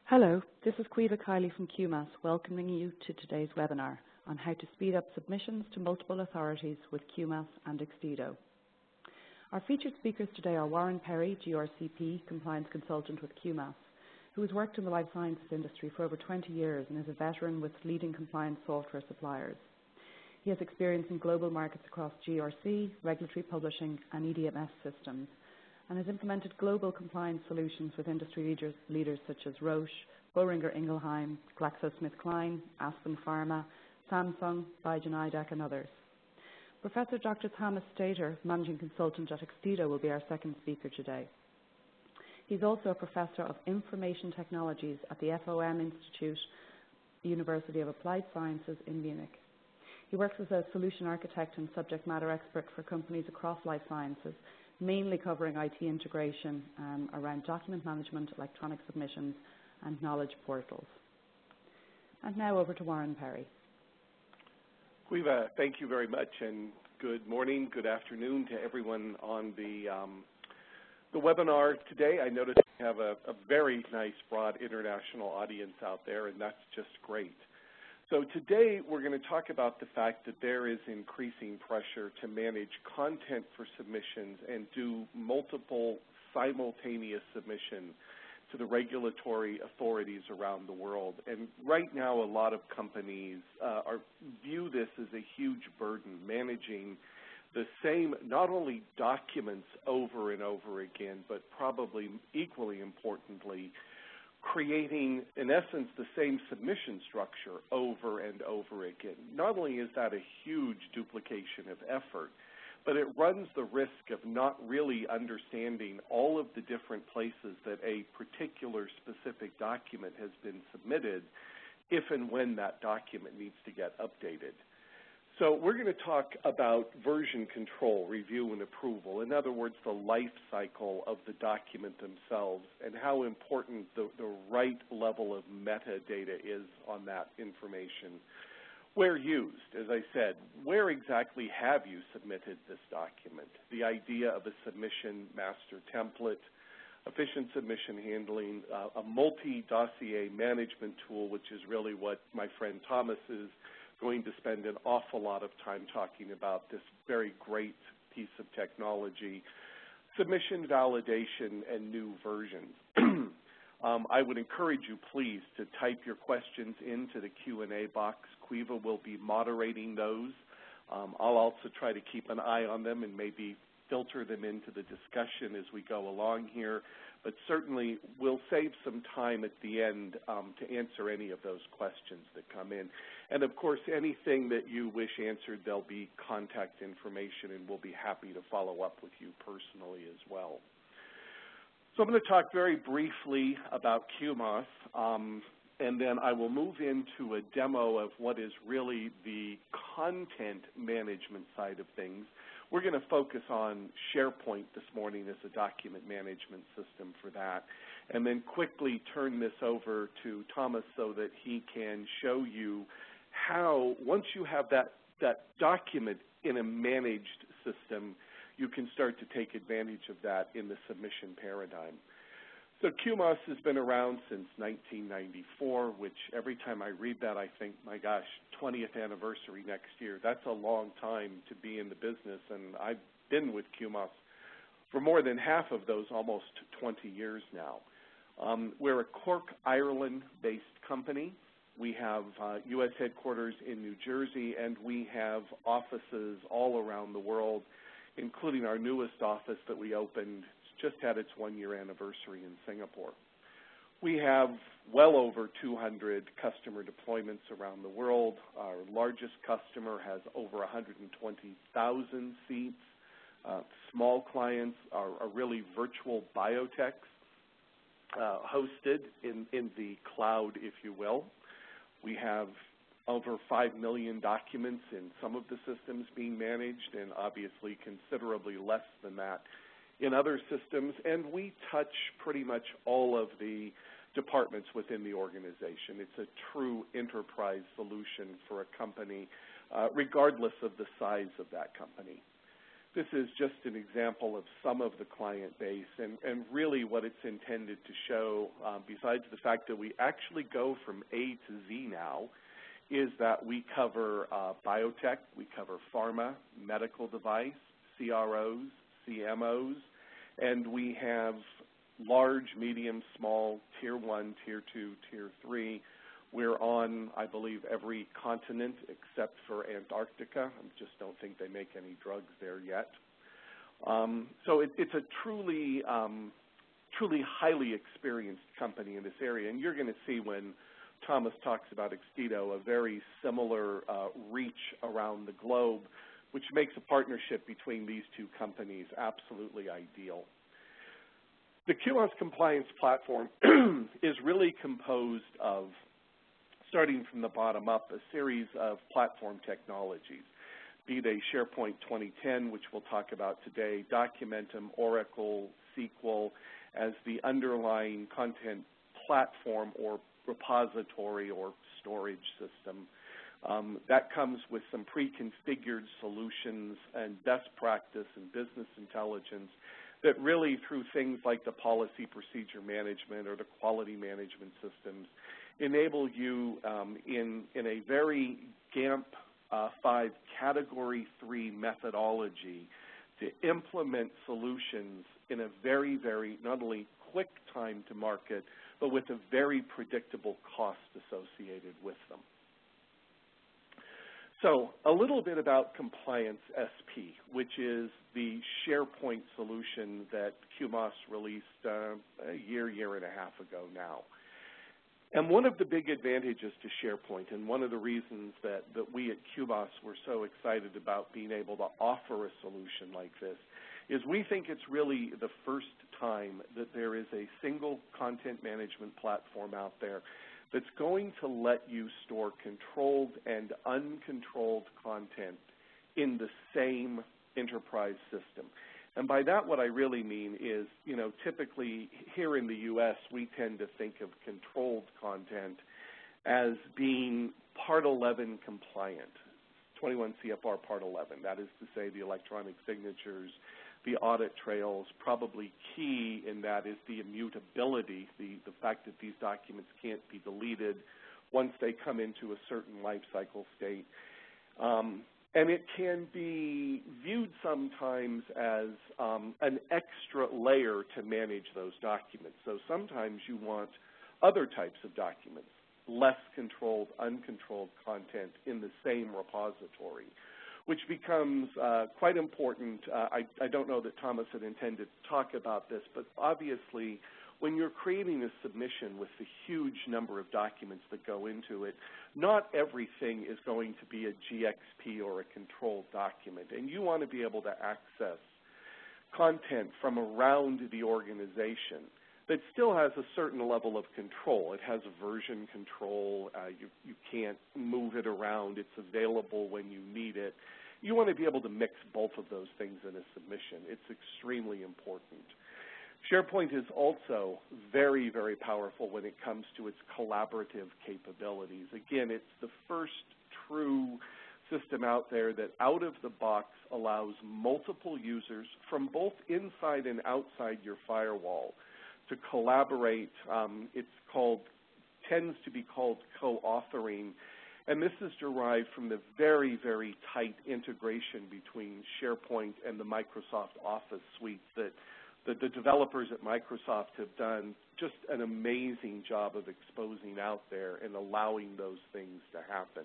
Hello, this is Caoimhe Kiley from QUMAS welcoming you to today's webinar on how to speed up submissions to multiple authorities with QUMAS and Extedo. Our featured speakers today are Warren Perry, GRCP Compliance Consultant with QUMAS, who has worked in the life sciences industry for over 20 years and is a veteran with leading compliance software suppliers. He has experience in global markets across GRC, regulatory publishing and EDMS systems, and has implemented global compliance solutions with industry leaders such as Roche, Boehringer Ingelheim, GlaxoSmithKline, Aspen Pharma, Samsung, Biogen IDEC and others. Professor Dr. Thomas Stater, Managing Consultant at Extedo, will be our second speaker today. He's also a Professor of Information Technologies at the FOM Institute, University of Applied Sciences in Munich. He works as a solution architect and subject matter expert for companies across life sciences, mainly covering IT integration around document management, electronic submissions, and knowledge portals. And now over to Warren Perry. Caoimhe, thank you very much, and good morning, good afternoon to everyone on the webinar today. I noticed we have a very nice, broad international audience out there, and that's just great. So today we're going to talk about the fact that there is increasing pressure to manage content for submissions and do multiple simultaneous submissions to the regulatory authorities around the world. And right now a lot of companies view this as a huge burden, managing the same, not only documents over and over again, but probably equally importantly, creating, in essence, the same submission structure over and over again. Not only is that a huge duplication of effort, but it runs the risk of not really understanding all of the different places that a particular specific document has been submitted if and when that document needs to get updated. So we're going to talk about version control, review, and approval. In other words, the life cycle of the document themselves and how important the right level of metadata is on that information. Where used, as I said, where exactly have you submitted this document? The idea of a submission master template, efficient submission handling, a multi-dossier management tool, which is really what my friend Thomas is going to spend an awful lot of time talking about, this very great piece of technology, submission validation, and new versions. I would encourage you, please, to type your questions into the Q&A box. Caoimhe will be moderating those. I'll also try to keep an eye on them and maybe filter them into the discussion as we go along here, but certainly we'll save some time at the end to answer any of those questions that come in. And of course, anything that you wish answered, there'll be contact information, and we'll be happy to follow up with you personally as well. So I'm going to talk very briefly about QUMAS, and then I will move into a demo of what is really the content management side of things. We're going to focus on SharePoint this morning as a document management system for that, and then quickly turn this over to Thomas so that he can show you how, once you have that document in a managed system, you can start to take advantage of that in the submission paradigm. So QUMAS has been around since 1994, which every time I read that I think, my gosh, 20th anniversary next year. That's a long time to be in the business, and I've been with QUMAS for more than half of those almost 20 years now. We're a Cork, Ireland-based company. We have U.S. headquarters in New Jersey, and we have offices all around the world, including our newest office that we opened, just had its one-year anniversary in Singapore. We have well over 200 customer deployments around the world. Our largest customer has over 120,000 seats. Small clients are really virtual biotechs hosted in the cloud, if you will. We have over 5 million documents in some of the systems being managed, and obviously considerably less than that in other systems, and we touch pretty much all of the departments within the organization. It's a true enterprise solution for a company, regardless of the size of that company. This is just an example of some of the client base, and really what it's intended to show, besides the fact that we actually go from A to Z now, is that we cover biotech, we cover pharma, medical device, CROs, CMOs, and we have large, medium, small, Tier 1, Tier 2, Tier 3. We're on, I believe, every continent except for Antarctica. I just don't think they make any drugs there yet. So it's a truly highly experienced company in this area. And you're going to see when Thomas talks about Extedo a very similar reach around the globe, which makes a partnership between these two companies absolutely ideal. The QUMAS compliance platform is really composed of, starting from the bottom up, a series of platform technologies, be they SharePoint 2010, which we'll talk about today, Documentum, Oracle, SQL, as the underlying content platform or repository or storage system. That comes with some pre-configured solutions and best practice and business intelligence that really, through things like the policy procedure management or the quality management systems, enable you in a very GAMP 5 Category 3 methodology to implement solutions in a very, very, not only quick time to market, but with a very predictable cost associated with them. So a little bit about Compliance SP, which is the SharePoint solution that QUMAS released a year and a half ago now. And one of the big advantages to SharePoint, and one of the reasons that we at QUMAS were so excited about being able to offer a solution like this, is we think it's really the first time that there is a single content management platform out there that's going to let you store controlled and uncontrolled content in the same enterprise system. And by that, what I really mean is, you know, typically here in the U.S., we tend to think of controlled content as being Part 11 compliant, 21 CFR Part 11. That is to say the electronic signatures, the audit trails. Probably key in that is the immutability, the fact that these documents can't be deleted once they come into a certain life cycle state. And it can be viewed sometimes as an extra layer to manage those documents. So sometimes you want other types of documents, less controlled, uncontrolled content in the same repository, which becomes quite important. I don't know that Thomas had intended to talk about this, but obviously when you're creating a submission with the huge number of documents that go into it, not everything is going to be a GXP or a controlled document. And you want to be able to access content from around the organization that still has a certain level of control. It has a version control. You can't move it around. It's available when you need it. You want to be able to mix both of those things in a submission. It's extremely important. SharePoint is also very, very powerful when it comes to its collaborative capabilities. Again, it's the first true system out there that out of the box allows multiple users from both inside and outside your firewall to collaborate. Tends to be called co-authoring, and this is derived from the very, very tight integration between SharePoint and the Microsoft Office suite that the developers at Microsoft have done just an amazing job of exposing out there and allowing those things to happen.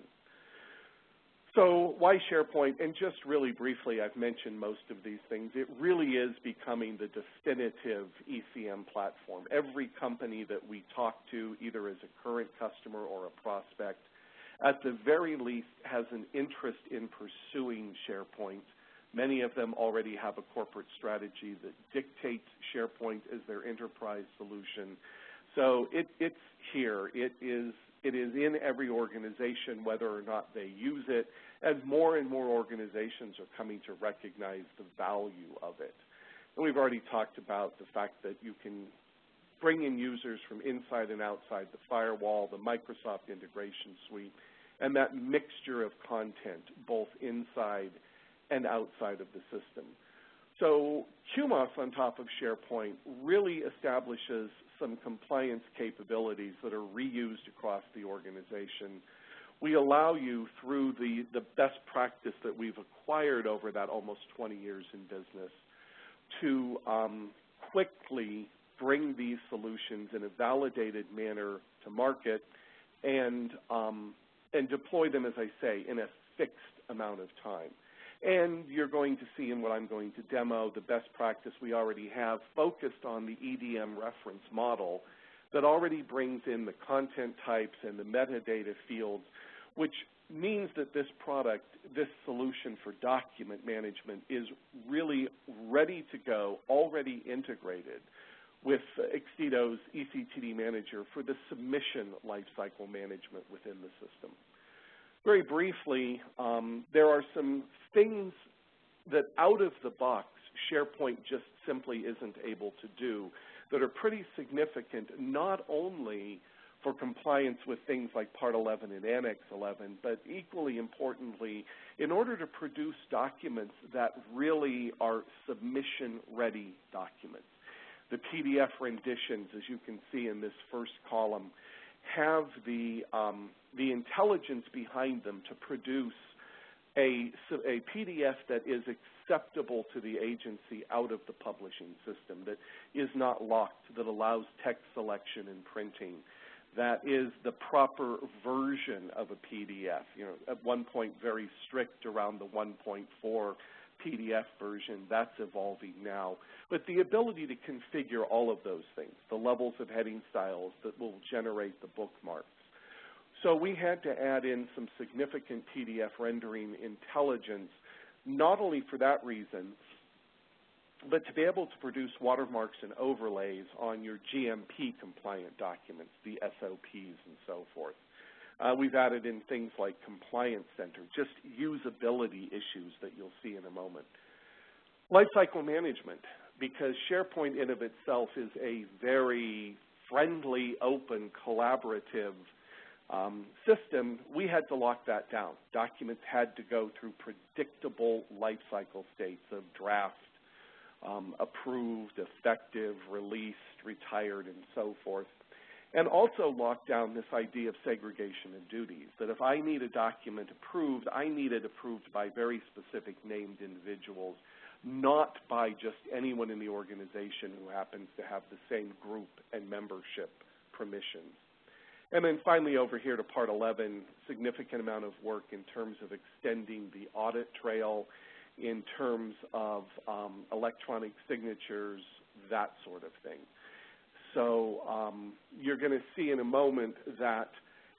So why SharePoint? And just really briefly, I've mentioned most of these things. It really is becoming the definitive ECM platform. Every company that we talk to, either as a current customer or a prospect, at the very least has an interest in pursuing SharePoint. Many of them already have a corporate strategy that dictates SharePoint as their enterprise solution. So it's here. It is in every organization, whether or not they use it, and more organizations are coming to recognize the value of it. And we've already talked about the fact that you can bring in users from inside and outside the firewall, the Microsoft integration suite, and that mixture of content both inside and outside of the system. So QUMAS on top of SharePoint really establishes some compliance capabilities that are reused across the organization. We allow you, through the best practice that we've acquired over that almost 20 years in business, to quickly bring these solutions in a validated manner to market and deploy them, as I say, in a fixed amount of time. And you're going to see in what I'm going to demo the best practice we already have focused on the EDM reference model that already brings in the content types and the metadata fields, which means that this product, this solution for document management, is really ready to go, already integrated with Extedo's eCTD Manager for the submission lifecycle management within the system. Very briefly, there are some things that out of the box SharePoint just simply isn't able to do that are pretty significant, not only for compliance with things like Part 11 and Annex 11, but equally importantly, in order to produce documents that really are submission-ready documents. The PDF renditions, as you can see in this first column, have the intelligence behind them to produce a PDF that is acceptable to the agency out of the publishing system, that is not locked, that allows text selection and printing, that is the proper version of a PDF. You know, at one point very strict around the 1.4 PDF version. That's evolving now. But the ability to configure all of those things, the levels of heading styles that will generate the bookmarks. So we had to add in some significant PDF rendering intelligence, not only for that reason, but to be able to produce watermarks and overlays on your GMP compliant documents, the SOPs and so forth. We've added in things like Compliance Center, just usability issues that you'll see in a moment. Lifecycle management, because SharePoint in of itself is a very friendly, open, collaborative system, we had to lock that down. Documents had to go through predictable lifecycle states of draft, approved, effective, released, retired, and so forth. And also lock down this idea of segregation of duties, that if I need a document approved, I need it approved by very specific named individuals, not by just anyone in the organization who happens to have the same group and membership permissions. And then finally over here to Part 11, significant amount of work in terms of extending the audit trail, in terms of electronic signatures, that sort of thing. So you're going to see in a moment that,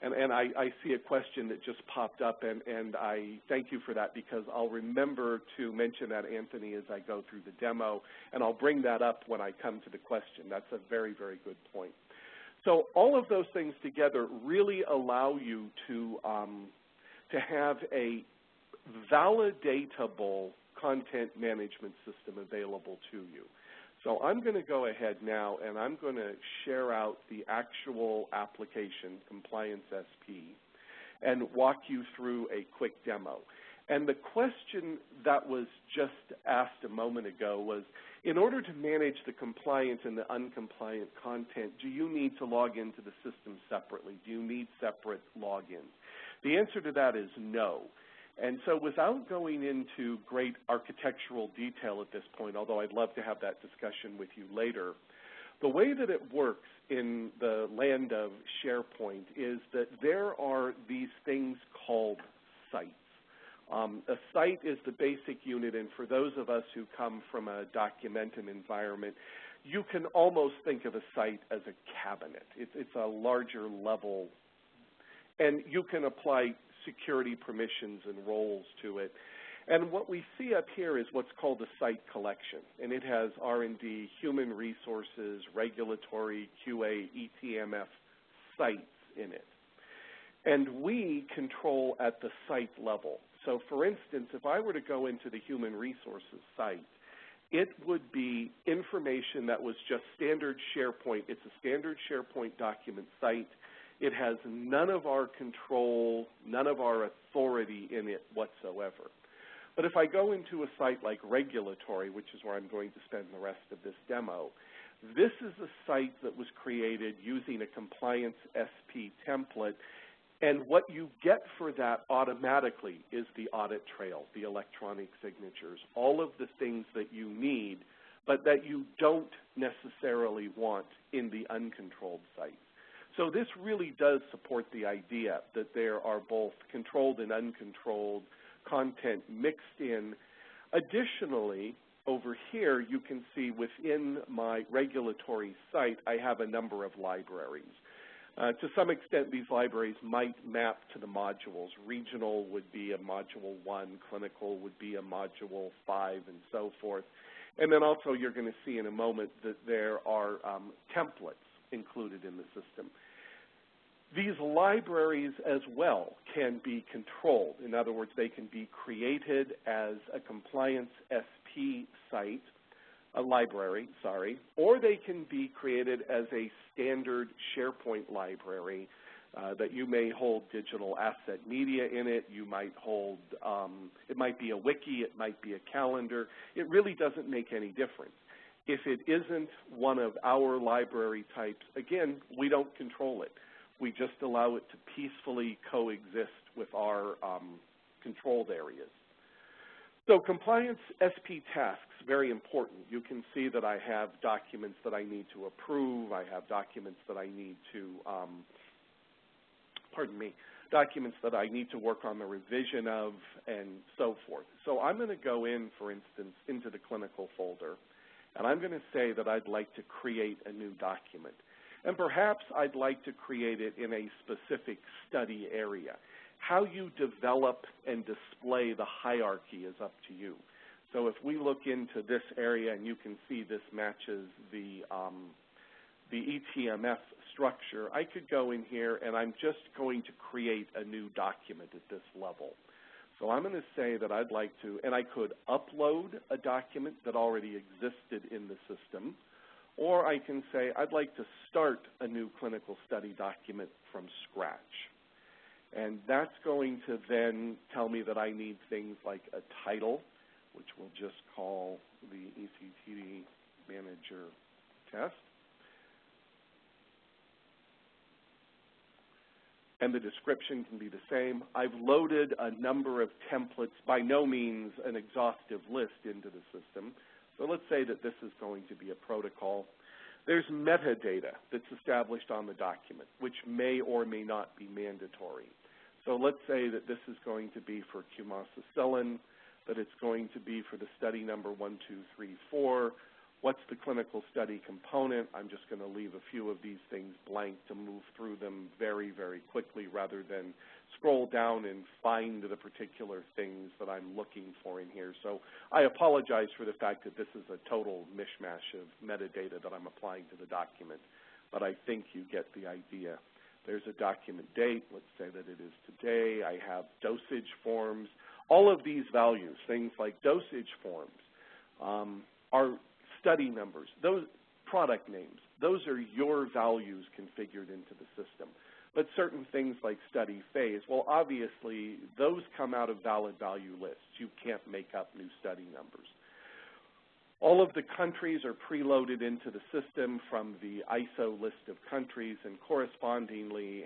and I see a question that just popped up, and I thank you for that, because I'll remember to mention that, Anthony, as I go through the demo, and I'll bring that up when I come to the question. That's a very, very good point. So all of those things together really allow you to have a validatable content management system available to you. So I'm going to go ahead now and I'm going to share out the actual application, Compliance SP, and walk you through a quick demo. And the question that was just asked a moment ago was, in order to manage the compliant and the uncompliant content, do you need to log into the system separately? Do you need separate logins? The answer to that is no. And so without going into great architectural detail at this point, although I'd love to have that discussion with you later, the way that it works in the land of SharePoint is that there are these things called sites. A site is the basic unit, and for those of us who come from a Documentum environment, you can almost think of a site as a cabinet. It's a larger level, and you can apply security permissions and roles to it. And what we see up here is what's called a site collection, and it has R&D, human resources, regulatory, QA, ETMF sites in it. And we control at the site level. So for instance, if I were to go into the human resources site, it would be information that was just standard SharePoint. It's a standard SharePoint document site. It has none of our control, none of our authority in it whatsoever. But if I go into a site like regulatory, which is where I'm going to spend the rest of this demo, this is a site that was created using a compliance SP template, and what you get for that automatically is the audit trail, the electronic signatures, all of the things that you need, but that you don't necessarily want in the uncontrolled sites. So this really does support the idea that there are both controlled and uncontrolled content mixed in. Additionally, over here you can see within my regulatory site I have a number of libraries. To some extent, these libraries might map to the modules. Regional would be a module 1, clinical would be a module 5, and so forth. And then also you're going to see in a moment that there are templates included in the system. These libraries as well can be controlled. In other words, they can be created as a compliance SP site, a library, sorry, or they can be created as a standard SharePoint library that you may hold digital asset media in it. You might hold, it might be a wiki, it might be a calendar. It really doesn't make any difference. If it isn't one of our library types, again, we don't control it. We just allow it to peacefully coexist with our controlled areas. So compliance SP tasks, very important. You can see that I have documents that I need to approve. I have documents that I need to, documents that I need to work on the revision of, and so forth. So I'm going to go in, for instance, into the clinical folder, and I'm going to say that I'd like to create a new document. And perhaps I'd like to create it in a specific study area. How you develop and display the hierarchy is up to you. So if we look into this area, and you can see this matches the ETMF structure, I could go in here and I'm just going to create a new document at this level. So I'm going to say that I'd like to, and I could upload a document that already existed in the system, or I can say I'd like to start a new clinical study document from scratch. And that's going to then tell me that I need things like a title, which we'll just call the eCTD Manager Test. And the description can be the same. I've loaded a number of templates, by no means an exhaustive list, into the system. So let's say that this is going to be a protocol. There's metadata that's established on the document, which may or may not be mandatory. So let's say that this is going to be for QUMAS, that it's going to be for the study number 1234. What's the clinical study component? I'm just going to leave a few of these things blank to move through them very, very quickly rather than scroll down and find the particular things that I'm looking for in here. So I apologize for the fact that this is a total mishmash of metadata that I'm applying to the document, but I think you get the idea. There's a document date. Let's say that it is today. I have dosage forms. All of these values, things like dosage forms, are study numbers, those product names. Those are your values configured into the system. But certain things like study phase, well, obviously, those come out of valid value lists. You can't make up new study numbers. All of the countries are preloaded into the system from the ISO list of countries, and correspondingly,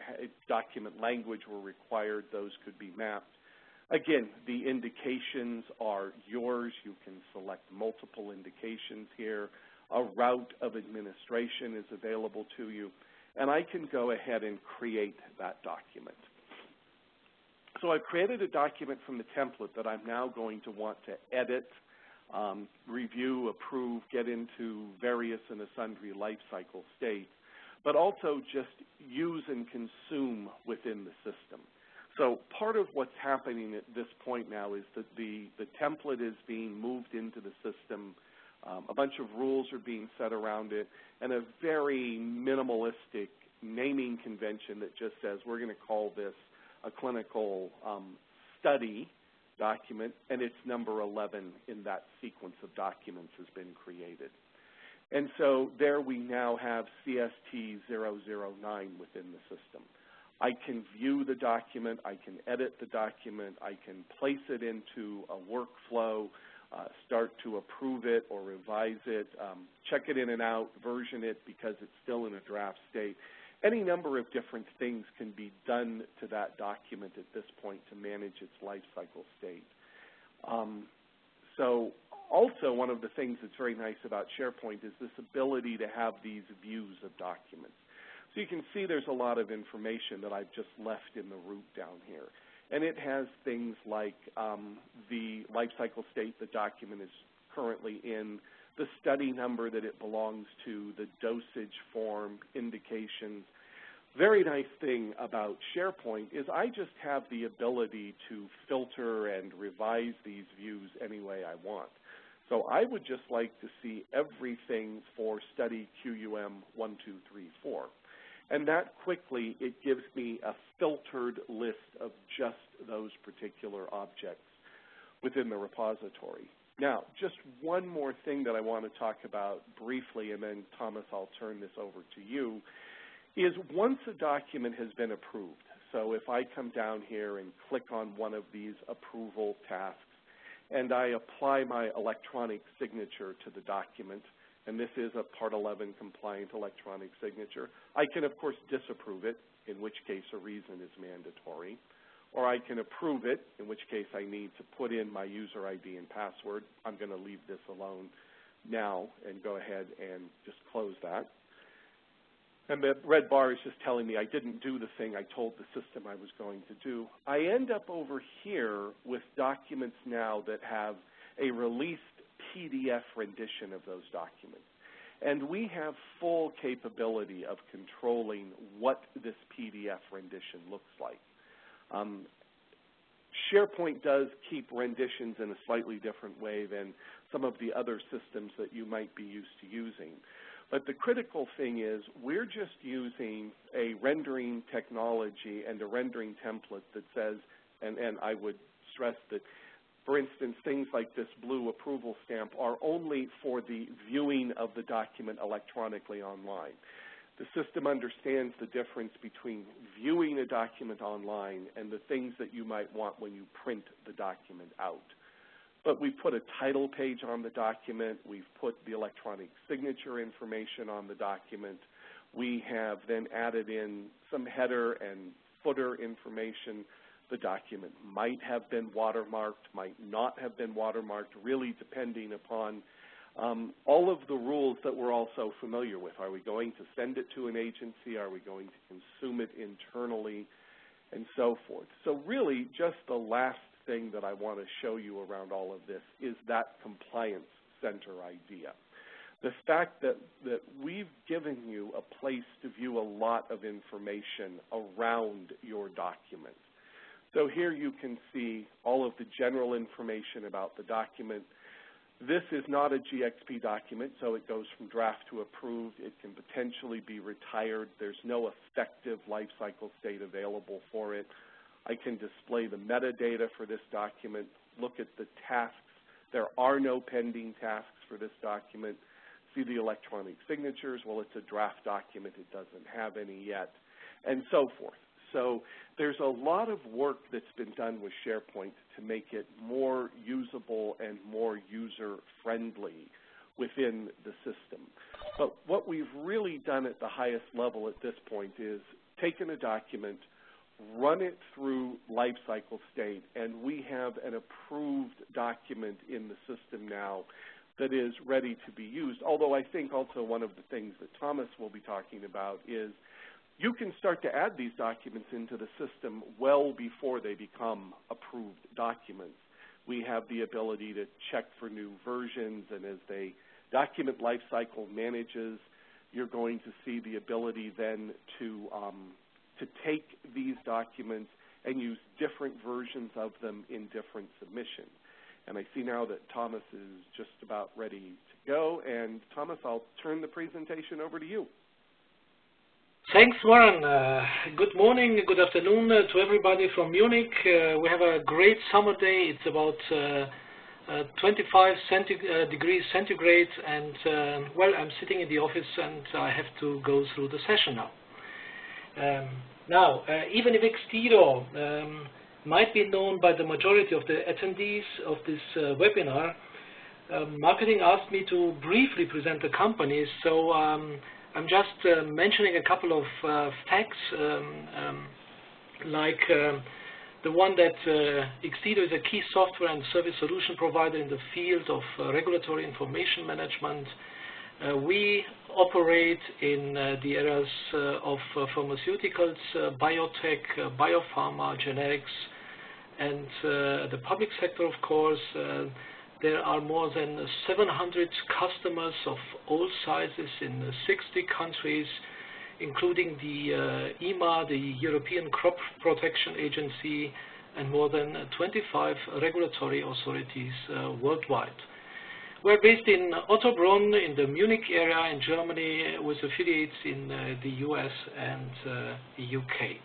document language were required. Those could be mapped. Again, the indications are yours. You can select multiple indications here. A route of administration is available to you. And I can go ahead and create that document. So I've created a document from the template that I'm now going to want to edit, review, approve, get into various and sundry life cycle states, but also just use and consume within the system. So part of what's happening at this point now is that the template is being moved into the system. A bunch of rules are being set around it, and a very minimalistic naming convention that just says we're going to call this a clinical study document, and it's number 11 in that sequence of documents has been created. And so there we now have CST 009 within the system. I can view the document, I can edit the document, I can place it into a workflow, start to approve it or revise it, check it in and out, version it because it's still in a draft state. Any number of different things can be done to that document at this point to manage its life cycle state. So also one of the things that's very nice about SharePoint is this ability to have these views of documents. So you can see there's a lot of information that I've just left in the root down here. And it has things like the life cycle state the document is currently in, the study number that it belongs to, the dosage form, indications. Very nice thing about SharePoint is I just have the ability to filter and revise these views any way I want. So I would just like to see everything for study QUM 1234. And that quickly, it gives me a filtered list of just those particular objects within the repository. Now, just one more thing that I want to talk about briefly, and then Thomas, I'll turn this over to you, is once a document has been approved, so if I come down here and click on one of these approval tasks, and I apply my electronic signature to the document, and this is a Part 11 compliant electronic signature, I can, of course, disapprove it, in which case a reason is mandatory, or I can approve it, in which case I need to put in my user ID and password. I'm going to leave this alone now and go ahead and just close that. And the red bar is just telling me I didn't do the thing I told the system I was going to do. I end up over here with documents now that have a released PDF rendition of those documents. And we have full capability of controlling what this PDF rendition looks like. SharePoint does keep renditions in a slightly different way than some of the other systems that you might be used to using. But the critical thing is we're just using a rendering technology and a rendering template that says, and I would stress that, for instance, things like this blue approval stamp are only for the viewing of the document electronically online. The system understands the difference between viewing a document online and the things that you might want when you print the document out. But we've put a title page on the document. We've put the electronic signature information on the document. We have then added in some header and footer information. The document might have been watermarked, might not have been watermarked, really depending upon all of the rules that we're also familiar with. Are we going to send it to an agency? Are we going to consume it internally? And so forth. So really, just the last thing that I want to show you around all of this is that compliance center idea. The fact that we've given you a place to view a lot of information around your document. So here you can see all of the general information about the document. This is not a GXP document, so it goes from draft to approved. It can potentially be retired. There's no effective life cycle state available for it. I can display the metadata for this document, look at the tasks. There are no pending tasks for this document. See the electronic signatures. Well, it's a draft document. It doesn't have any yet, and so forth. So there's a lot of work that's been done with SharePoint to make it more usable and more user-friendly within the system. But what we've really done at the highest level at this point is taken a document, run it through lifecycle state, and we have an approved document in the system now that is ready to be used. Although I think also one of the things that Thomas will be talking about is you can start to add these documents into the system well before they become approved documents. We have the ability to check for new versions, and as the document lifecycle manages, you're going to see the ability then to take these documents and use different versions of them in different submissions. And I see now that Thomas is just about ready to go. And Thomas, I'll turn the presentation over to you. Thanks, Warren. Good morning, good afternoon to everybody from Munich. We have a great summer day. It's about 25 degrees centigrade, and well, I'm sitting in the office and I have to go through the session now. Now, even if Extedo might be known by the majority of the attendees of this webinar, marketing asked me to briefly present the company, so I'm just mentioning a couple of facts, like the one that Extedo is a key software and service solution provider in the field of regulatory information management. We operate in the areas of pharmaceuticals, biotech, biopharma, generics, and the public sector, of course. There are more than 700 customers of all sizes in 60 countries, including the EMA, the European Crop Protection Agency, and more than 25 regulatory authorities worldwide. We're based in Ottobrunn in the Munich area in Germany, with affiliates in the US and the UK.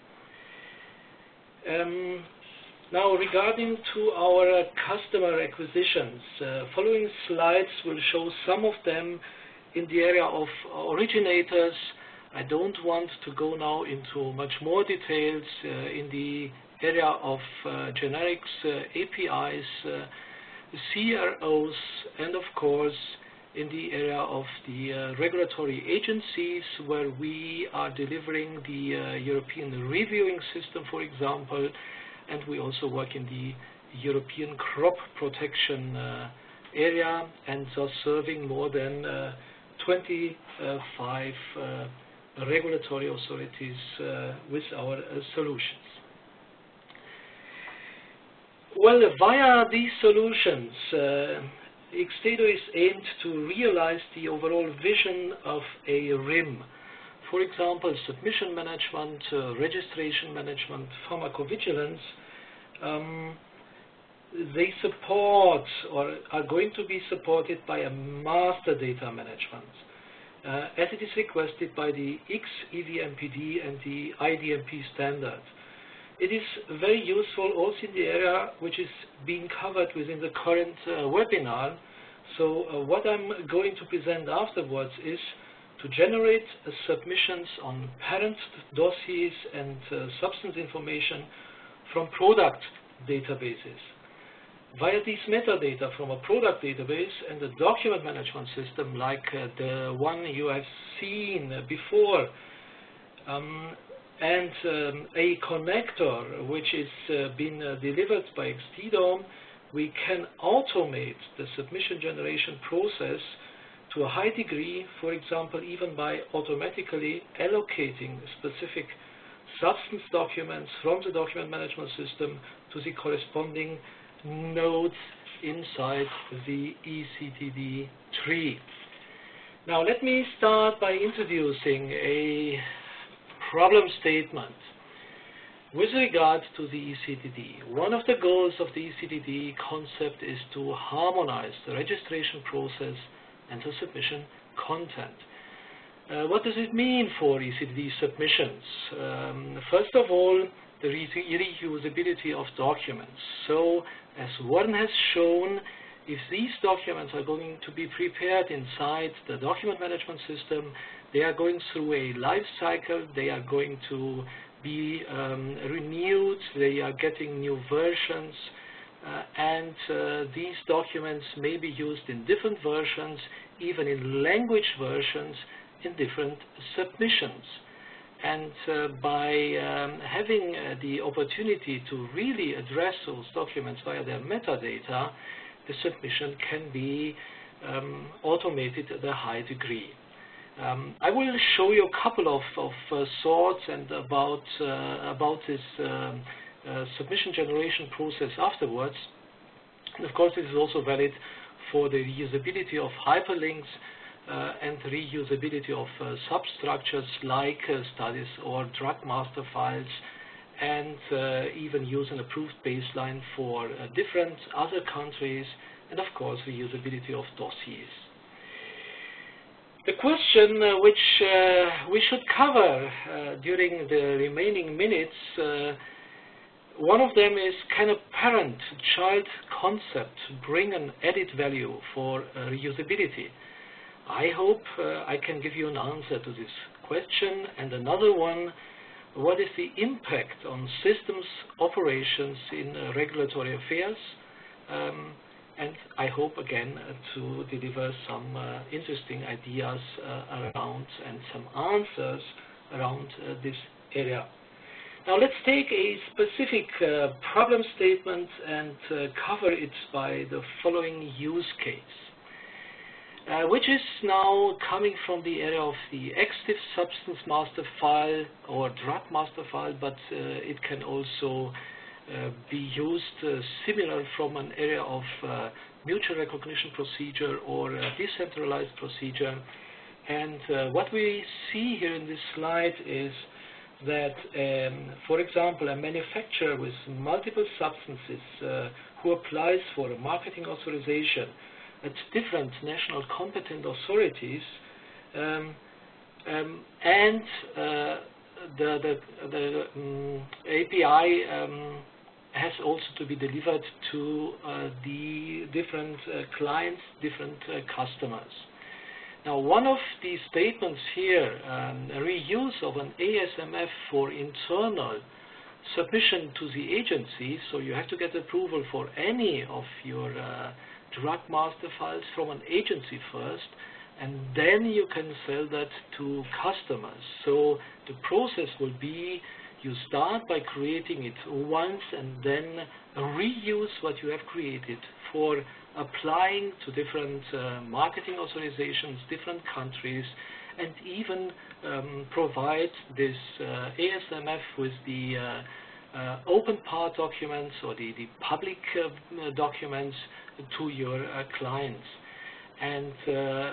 Now, regarding to our customer acquisitions, following slides will show some of them in the area of originators. I don't want to go now into much more details in the area of generics, APIs, CROs, and of course in the area of the regulatory agencies, where we are delivering the European reviewing system, for example, and we also work in the European crop protection area, and are serving more than 25 regulatory authorities with our solutions. Well, via these solutions, Extedo is aimed to realize the overall vision of a RIM. For example, submission management, registration management, pharmacovigilance. They support or are going to be supported by a master data management, as it is requested by the XEVMPD and the IDMP standard. It is very useful also in the area which is being covered within the current webinar. So what I'm going to present afterwards is to generate submissions on parent dossiers and substance information from product databases. Via these metadata from a product database and a document management system like the one you have seen before, and a connector which is been delivered by Extedo, we can automate the submission generation process to a high degree, for example, even by automatically allocating specific substance documents from the document management system to the corresponding nodes inside the eCTD tree. Now let me start by introducing a problem statement. With regard to the eCTD, one of the goals of the eCTD concept is to harmonize the registration process and the submission content. What does it mean for eCTD submissions? First of all, the reusability of documents. So, as Warren has shown, if these documents are going to be prepared inside the document management system, they are going through a life cycle, they are going to be renewed, they are getting new versions, and these documents may be used in different versions, even in language versions, in different submissions. And by having the opportunity to really address those documents via their metadata, the submission can be automated at a high degree. I will show you a couple of thoughts and about this submission generation process afterwards. And of course, this is also valid for the reusability of hyperlinks and reusability of substructures like studies or drug master files, and even use an approved baseline for different other countries, and of course reusability of dossiers. The question which we should cover during the remaining minutes, one of them is, can a parent-child concept bring an added value for reusability? I hope I can give you an answer to this question. And another one, what is the impact on systems operations in regulatory affairs, and I hope again to deliver some interesting ideas around and some answers around this area. Now let's take a specific problem statement and cover it by the following use case, which is now coming from the area of the active substance master file or drug master file, but it can also be used similar from an area of mutual recognition procedure or decentralized procedure. And what we see here in this slide is that, for example, a manufacturer with multiple substances who applies for a marketing authorization at different national competent authorities, and the API has also to be delivered to the different clients, different customers. Now, one of the statements here, reuse of an ASMF for internal submission to the agency, so you have to get approval for any of your drug master files from an agency first, and then you can sell that to customers. So the process will be, you start by creating it once and then reuse what you have created for applying to different marketing authorizations, different countries, and even provide this ASMF with the open part documents or the public documents to your clients. And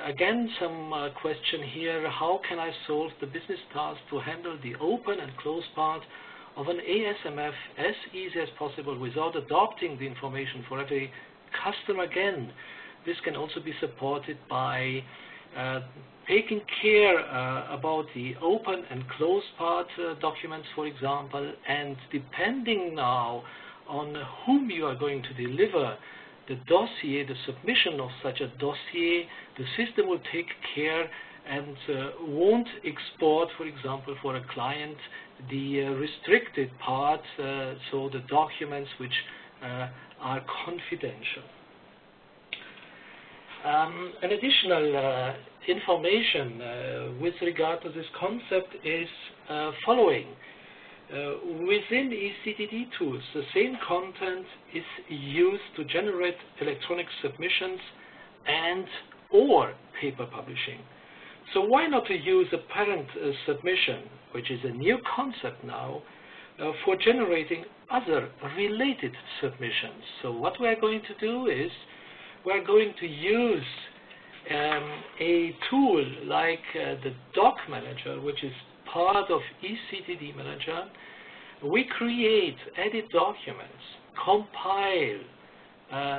again, some question here, how can I solve the business task to handle the open and close part of an ASMF as easy as possible without adopting the information for every customer again? This can also be supported by taking care about the open and closed part documents, for example, and depending now on whom you are going to deliver the dossier, the submission of such a dossier, the system will take care and won't export, for example, for a client, the restricted part, so the documents which are confidential. An additional information with regard to this concept is following. Within eCTD tools, the same content is used to generate electronic submissions and or paper publishing. So why not to use a parent submission, which is a new concept now, for generating other related submissions? So what we are going to do is we are going to use a tool like the Doc Manager, which is part of eCTD Manager. We create, edit documents, compile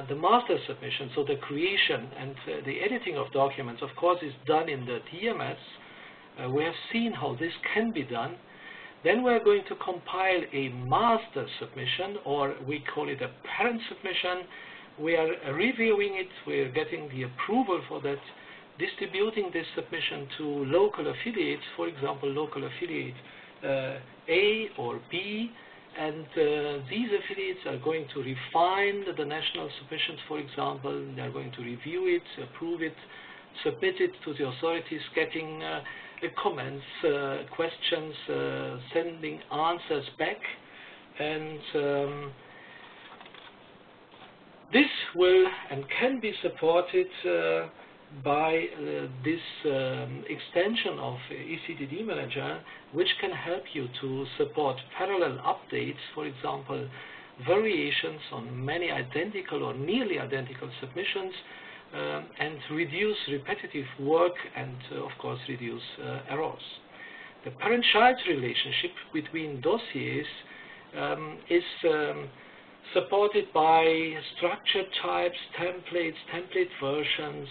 the master submission, so the creation and the editing of documents, of course, is done in the DMS. We have seen how this can be done. Then we are going to compile a master submission, or we call it a parent submission. We are reviewing it, we are getting the approval for that, distributing this submission to local affiliates, for example, local affiliate A or B, and these affiliates are going to refine the national submissions, for example. They are going to review it, approve it, submit it to the authorities, getting comments, questions, sending answers back, and this will and can be supported by this extension of eCTD Manager, which can help you to support parallel updates, for example, variations on many identical or nearly identical submissions, and reduce repetitive work and, of course, reduce errors. The parent-child relationship between dossiers is supported by structure types, templates, template versions,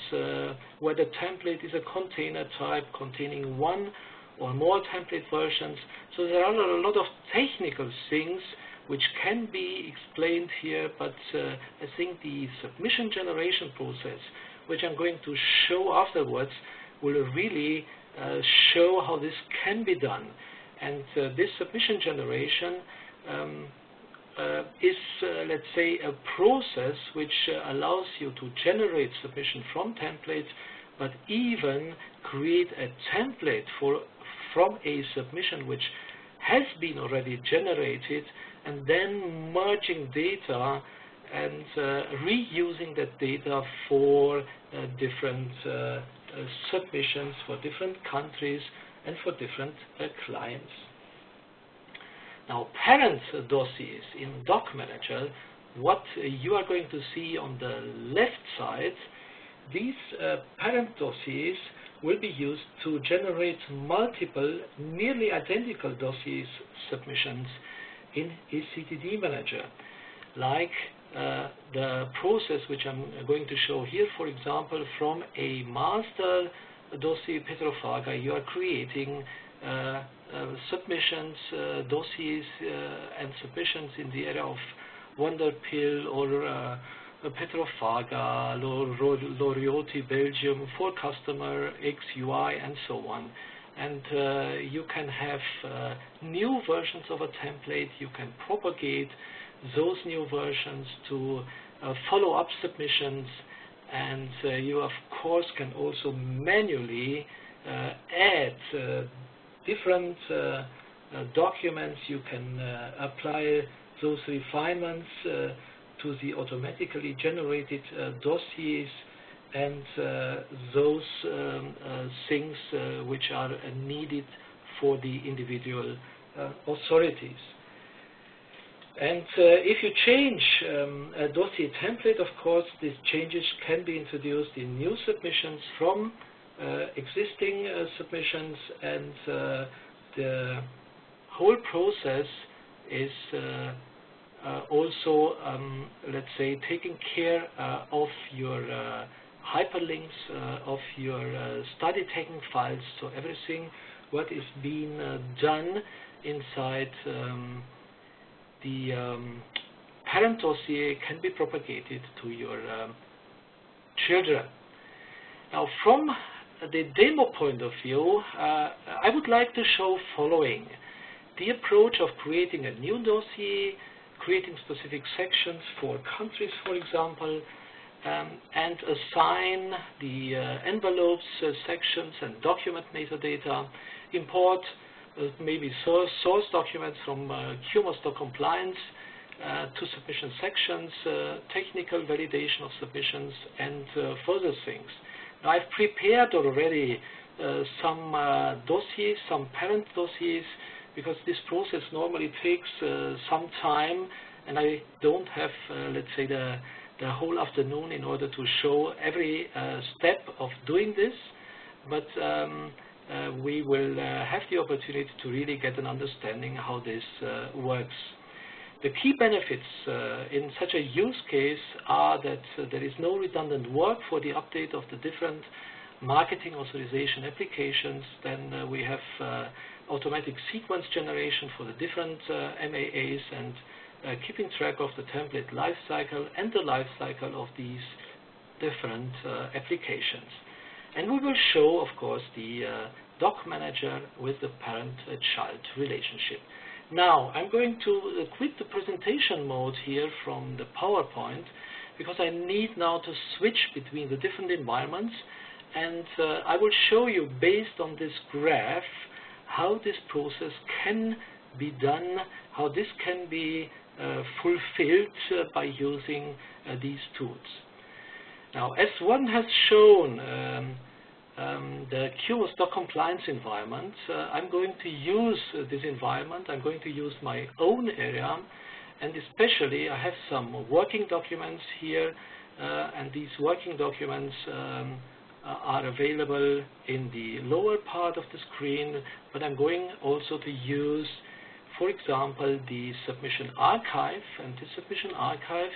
where the template is a container type containing one or more template versions. So there are a lot of technical things which can be explained here, but I think the submission generation process, which I'm going to show afterwards, will really show how this can be done. And this submission generation is, let's say, a process which allows you to generate submission from templates, but even create a template from a submission which has been already generated, and then merging data and reusing that data for different submissions for different countries and for different clients. Now, parent dossiers in Doc Manager, what you are going to see on the left side, these parent dossiers will be used to generate multiple nearly identical dossiers submissions in eCTD Manager, like the process which I'm going to show here. For example, from a master dossier Petrophaga, you are creating submissions, dossiers and submissions in the area of Wonderpill or Petrophaga, Lorioti, Belgium, for customer XUI, and so on. And you can have new versions of a template. You can propagate those new versions to follow-up submissions, and you of course can also manually add different documents. You can apply those refinements to the automatically generated dossiers and those things which are needed for the individual authorities. And if you change a dossier template, of course, these changes can be introduced in new submissions from existing submissions, and the whole process is also, let's say, taking care of your hyperlinks, of your study tagging files, so everything what is being done inside the parent dossier can be propagated to your children. Now, from the demo point of view, I would like to show following: the approach of creating a new dossier, creating specific sections for countries, for example, and assign the envelopes, sections, and document metadata, import maybe source documents from QUMAS compliance to submission sections, technical validation of submissions, and further things. Now, I've prepared already some dossiers, some parent dossiers, because this process normally takes some time, and I don't have, let's say, the whole afternoon in order to show every step of doing this, but we will have the opportunity to really get an understanding how this works. The key benefits in such a use case are that there is no redundant work for the update of the different marketing authorization applications. Then we have automatic sequence generation for the different MAAs, and keeping track of the template lifecycle and the lifecycle of these different applications. And we will show, of course, the Doc Manager with the parent-child relationship. Now, I'm going to quit the presentation mode here from the PowerPoint, because I need now to switch between the different environments, and I will show you, based on this graph, how this process can be done, how this can be fulfilled by using these tools. Now, as one has shown, the QUMAS Doc Compliance environment, I'm going to use this environment. I'm going to use my own area, and especially I have some working documents here, and these working documents are available in the lower part of the screen, but I'm going also to use, for example, the submission archive, and the submission archive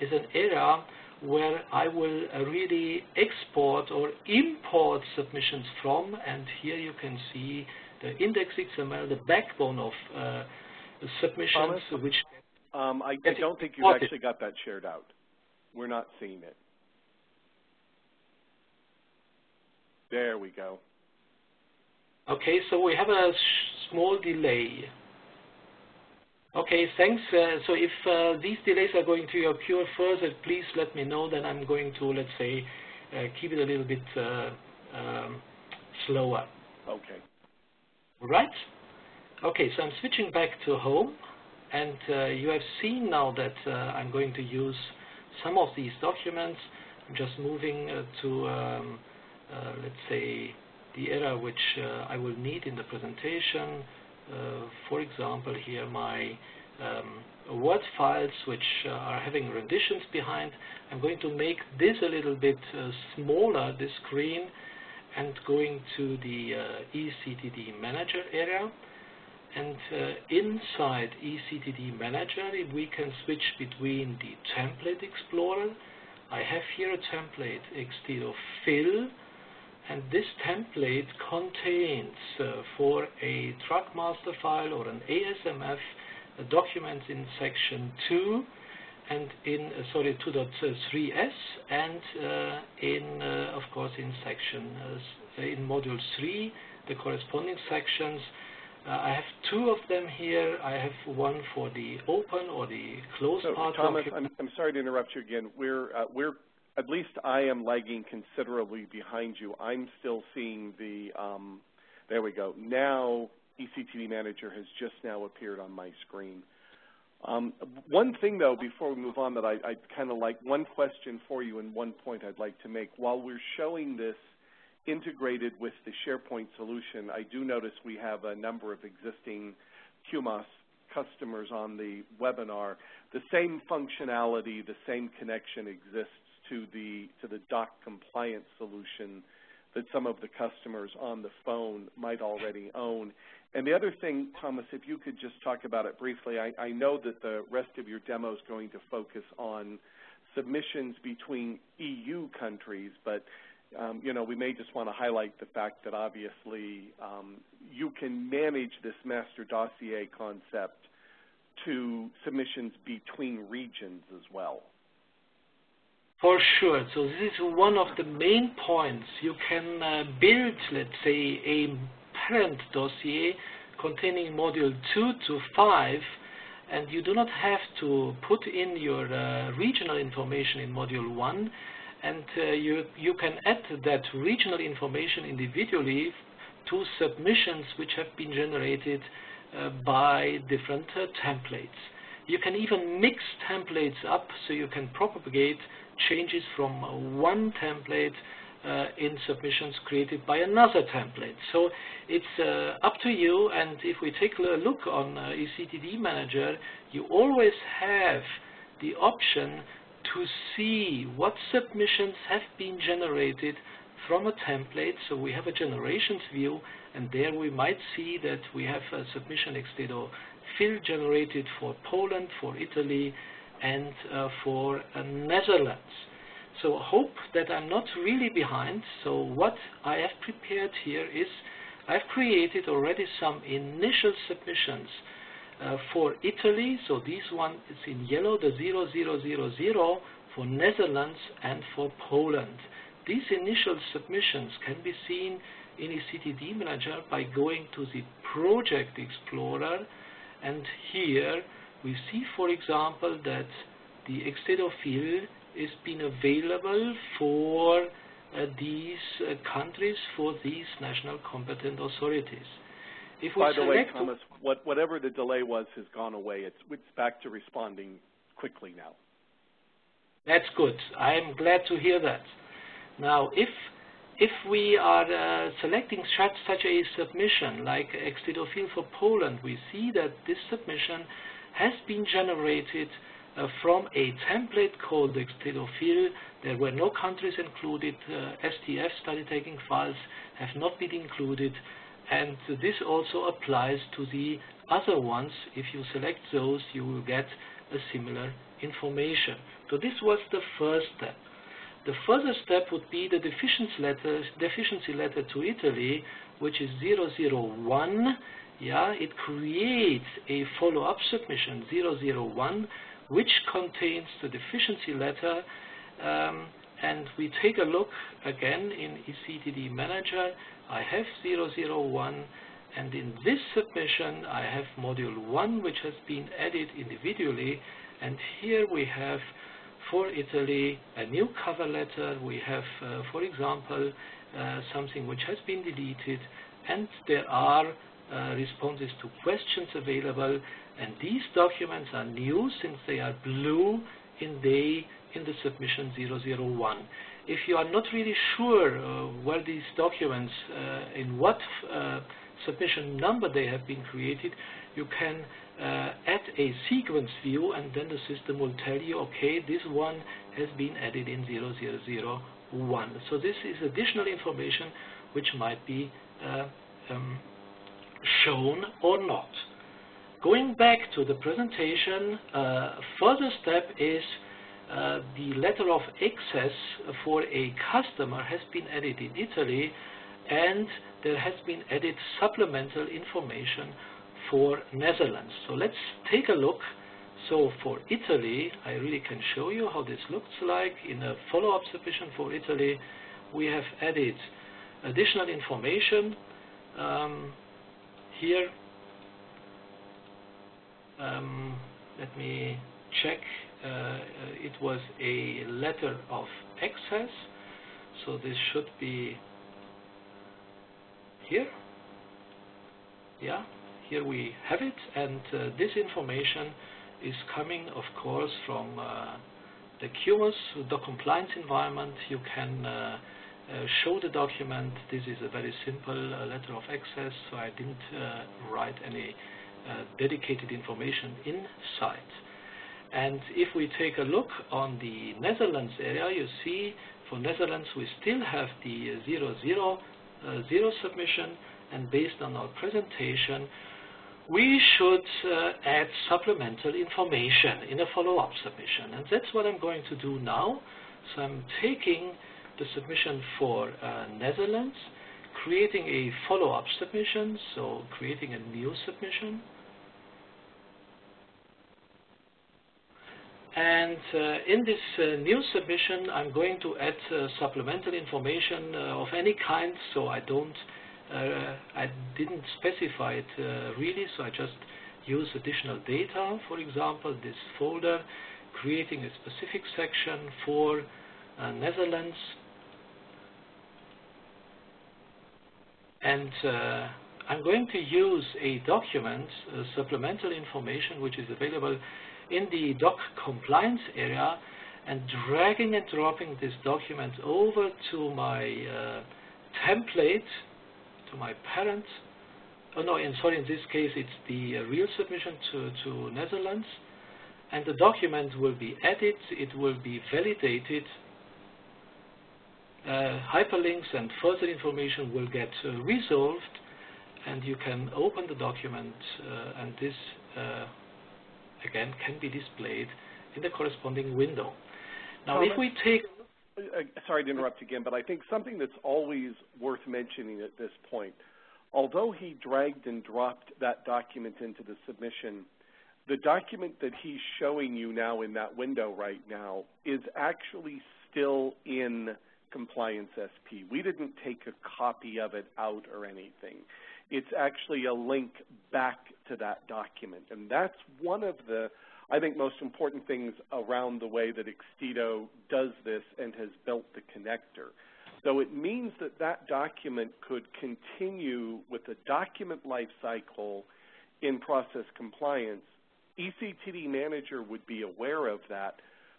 is an area where I will really export or import submissions from, and here you can see the index XML, the backbone of submissions, Thomas, which I don't think you've actually got that shared out. We're not seeing it. There we go. Okay, so we have a small delay. Okay, thanks. So if these delays are going to occur further, please let me know. Then I'm going to, let's say, keep it a little bit slower. Okay. Right? Okay, so I'm switching back to home, and you have seen now that I'm going to use some of these documents. I'm just moving to, let's say, the area which I will need in the presentation. For example, here my Word files which are having renditions behind. I'm going to make this a little bit smaller, this screen, and going to the eCTD Manager area. And inside eCTD Manager, we can switch between the Template Explorer. I have here a template, Extedo-Fill, and this template contains for a track master file or an ASMF documents in section 2 and in 2.3s and in of course in section in module 3 the corresponding sections. I have two of them here. I have one for the open or the closed part. Thomas, I'm sorry to interrupt you again. We're at least I am lagging considerably behind you. I'm still seeing the there we go. Now eCTD Manager has just now appeared on my screen. One thing though, before we move on, that I'd kind of like, one question for you and one point I'd like to make. While we're showing this integrated with the SharePoint solution, I do notice we have a number of existing QUMAS customers on the webinar. The same functionality, the same connection exists to the doc compliance solution that some of the customers on the phone might already own. And the other thing, Thomas, if you could just talk about it briefly, I know that the rest of your demo is going to focus on submissions between EU countries, but you know, we may just want to highlight the fact that obviously you can manage this master dossier concept to submissions between regions as well. For sure. So this is one of the main points. You can build, let's say, a parent dossier containing module 2 to 5, and you do not have to put in your regional information in module 1, and you can add that regional information individually to submissions which have been generated by different templates. You can even mix templates up, so you can propagate changes from one template in submissions created by another template. So it's up to you, and if we take a look on eCTD Manager, you always have the option to see what submissions have been generated from a template. So we have a generations view, and there we might see that we have a submission Extedo-Fill generated for Poland, for Italy, and for Netherlands. So I hope that I'm not really behind. So what I have prepared here is I've created already some initial submissions for Italy. So this one is in yellow, the 0000 for Netherlands and for Poland. These initial submissions can be seen in eCTD Manager by going to the Project Explorer, and here we see, for example, that the Extedo-Fill is being available for these countries, for these national competent authorities. If we By the way, Thomas, whatever the delay was has gone away. It's back to responding quickly now. That's good. I'm glad to hear that. Now, if we are selecting such a submission like Extedo-Fill for Poland, we see that this submission has been generated from a template called Extedo-Fill. There were no countries included. STF study taking files have not been included, and this also applies to the other ones. If you select those, you will get a similar information. So this was the first step. The further step would be the deficiency letter to Italy, which is 001. Yeah, it creates a follow-up submission 001, which contains the deficiency letter, and we take a look again in eCTD Manager. I have 001, and in this submission I have module 1, which has been added individually, and here we have for Italy a new cover letter. We have, for example, something which has been deleted, and there are responses to questions available, and these documents are new since they are blue in the submission 001. If you are not really sure where these documents, in what submission number they have been created, you can add a sequence view, and then the system will tell you, okay, this one has been added in 0001. So this is additional information which might be shown or not. Going back to the presentation, a further step is the letter of access for a customer has been added in Italy, and there has been added supplemental information for Netherlands. So let's take a look. So for Italy, I really can show you how this looks like. In a follow-up submission for Italy, we have added additional information here. Let me check. It was a letter of access, so this should be here. Yeah, here we have it, and this information is coming, of course, from the QUMAS, the compliance environment. You can show the document. This is a very simple letter of access, so I didn't write any dedicated information inside. And if we take a look on the Netherlands area, you see for Netherlands we still have the 000 submission, and based on our presentation we should add supplemental information in a follow-up submission, and that's what I'm going to do now. So I'm taking the submission for Netherlands, creating a follow-up submission, so creating a new submission. And in this new submission, I'm going to add supplemental information of any kind. So I didn't specify it really. So I just use additional data. For example, this folder, creating a specific section for Netherlands, and I'm going to use a document, supplemental information, which is available in the doc compliance area, and dragging and dropping this document over to my template, to my parent. Oh no, sorry, in this case it's the real submission to Netherlands, and the document will be added, it will be validated, hyperlinks and further information will get resolved, and you can open the document, and this again can be displayed in the corresponding window. Now, if we take... Sorry to interrupt again, but I think something that's always worth mentioning at this point, although he dragged and dropped that document into the submission, the document that he's showing you now in that window right now is actually still in Compliance SP. We didn't take a copy of it out or anything. It's actually a link back to that document. And that's one of the, I think, most important things around the way that Extedo does this and has built the connector. So it means that that document could continue with the document lifecycle in process compliance. eCTD Manager would be aware of that,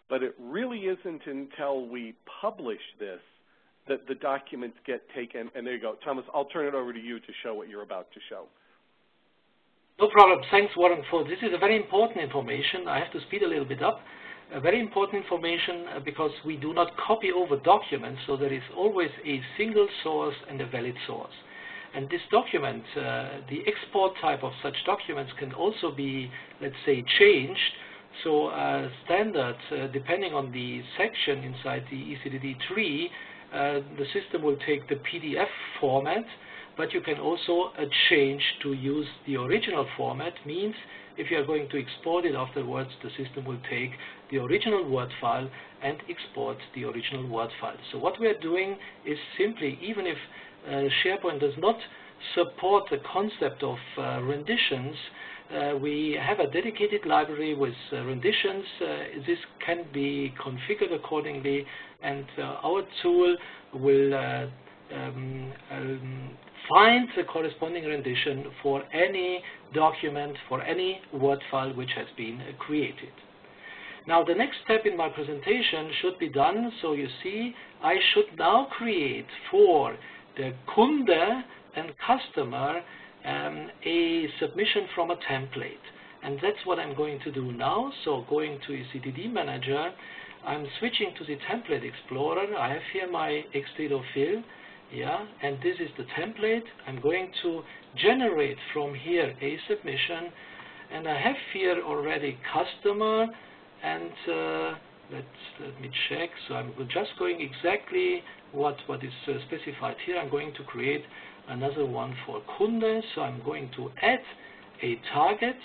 but it really isn't until we publish this that the documents get taken. And there you go. Thomas, I'll turn it over to you to show what you're about to show. No problem. Thanks, Warren, for this is a very important information. I have to speed a little bit up. Very important information because we do not copy over documents, so there is always a single source and a valid source. And this document, the export type of such documents can also be, let's say, changed. So standard, depending on the section inside the eCTD tree, the system will take the PDF format, but you can also change to use the original format. Means if you are going to export it afterwards, the system will take the original Word file and export the original Word file. So what we are doing is simply, even if SharePoint does not support the concept of renditions, we have a dedicated library with renditions. This can be configured accordingly, and our tool will find the corresponding rendition for any document, for any Word file which has been created. Now the next step in my presentation should be done. So you see, I should now create for the Kunde and customer a submission from a template. And that's what I'm going to do now. So going to eCTD Manager, I'm switching to the Template Explorer. I have here my Extedo fill, and this is the template. I'm going to generate from here a submission, and I have here already customer, and let me check. So I'm just going exactly what is specified here. I'm going to create another one for Kunde. So I'm going to add a target,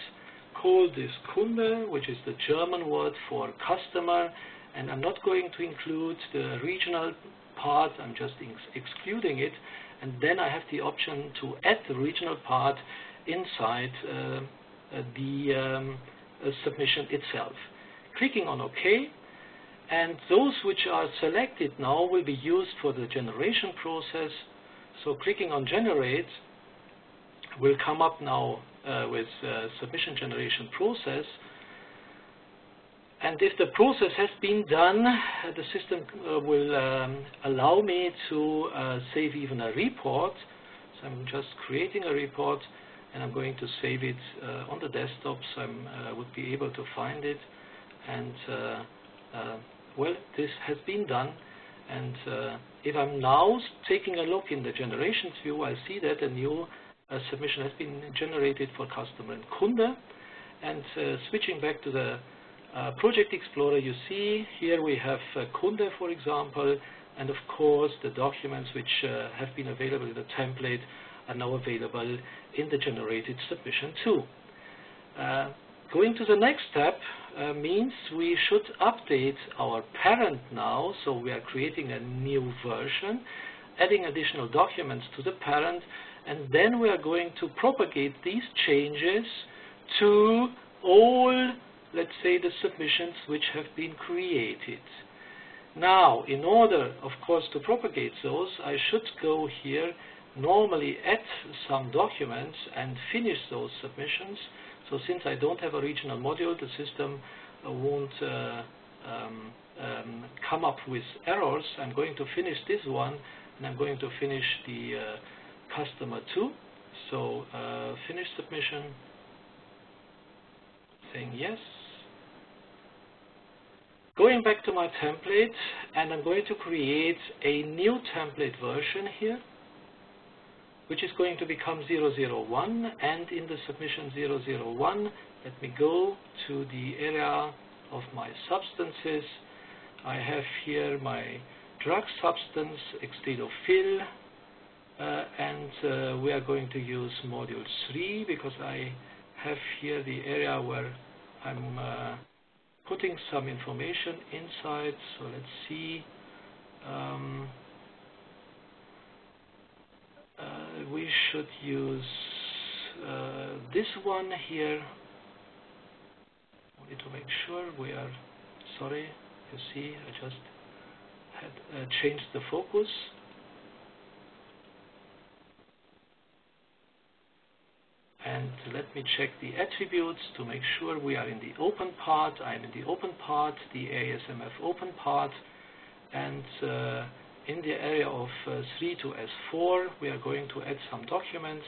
call this Kunde, which is the German word for customer, and I'm not going to include the regional part. I'm just excluding it, and then I have the option to add the regional part inside the submission itself. Clicking on OK, and those which are selected now will be used for the generation process. So clicking on Generate will come up now with submission generation process. And if the process has been done, the system will allow me to save even a report. So I'm just creating a report, and I'm going to save it on the desktop, so I would be able to find it. And well, this has been done. And if I'm now taking a look in the generations view, I see that a new submission has been generated for customer and Kunde. And switching back to the Project Explorer, you see here we have Kunde, for example, and of course the documents which have been available in the template are now available in the generated submission too. Going to the next step means we should update our parent now. So we are creating a new version, adding additional documents to the parent, and then we are going to propagate these changes to all, let's say, the submissions which have been created. Now, in order, of course, to propagate those, I should go here, normally add some documents and finish those submissions. So since I don't have a regional module, the system won't come up with errors. I'm going to finish this one, and I'm going to finish the customer too. So finish submission, saying yes. Going back to my template, and I'm going to create a new template version here, which is going to become 001, and in the submission 001, let me go to the area of my substances. I have here my drug substance, Extedo fill, and we are going to use module 3 because I have here the area where I'm putting some information inside. So let's see. We should use this one here. We need to make sure we are, sorry, you see, I just had changed the focus. And let me check the attributes to make sure we are in the open part. I'm in the open part, the ASMF open part, and in the area of 3 to S4, we are going to add some documents.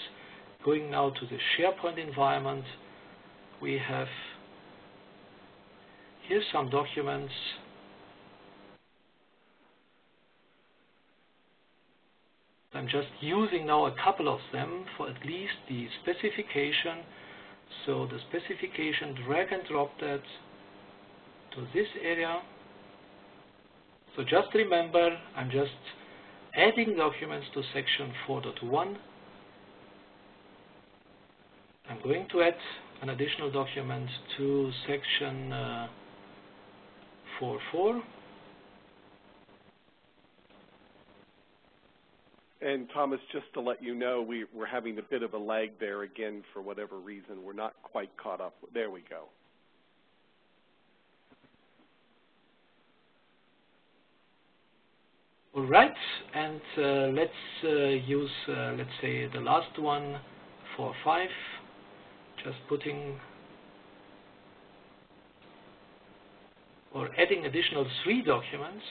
Going now to the SharePoint environment, we have here some documents. I'm just using now a couple of them for at least the specification. So the specification, drag and drop that to this area. So just remember, I'm just adding documents to section 4.1. I'm going to add an additional document to section 4.4. And Thomas, just to let you know, we're having a bit of a lag there again for whatever reason. We're not quite caught up. There we go. All right, and let's use, let's say, the last one for 5. Just putting or adding additional 3 documents.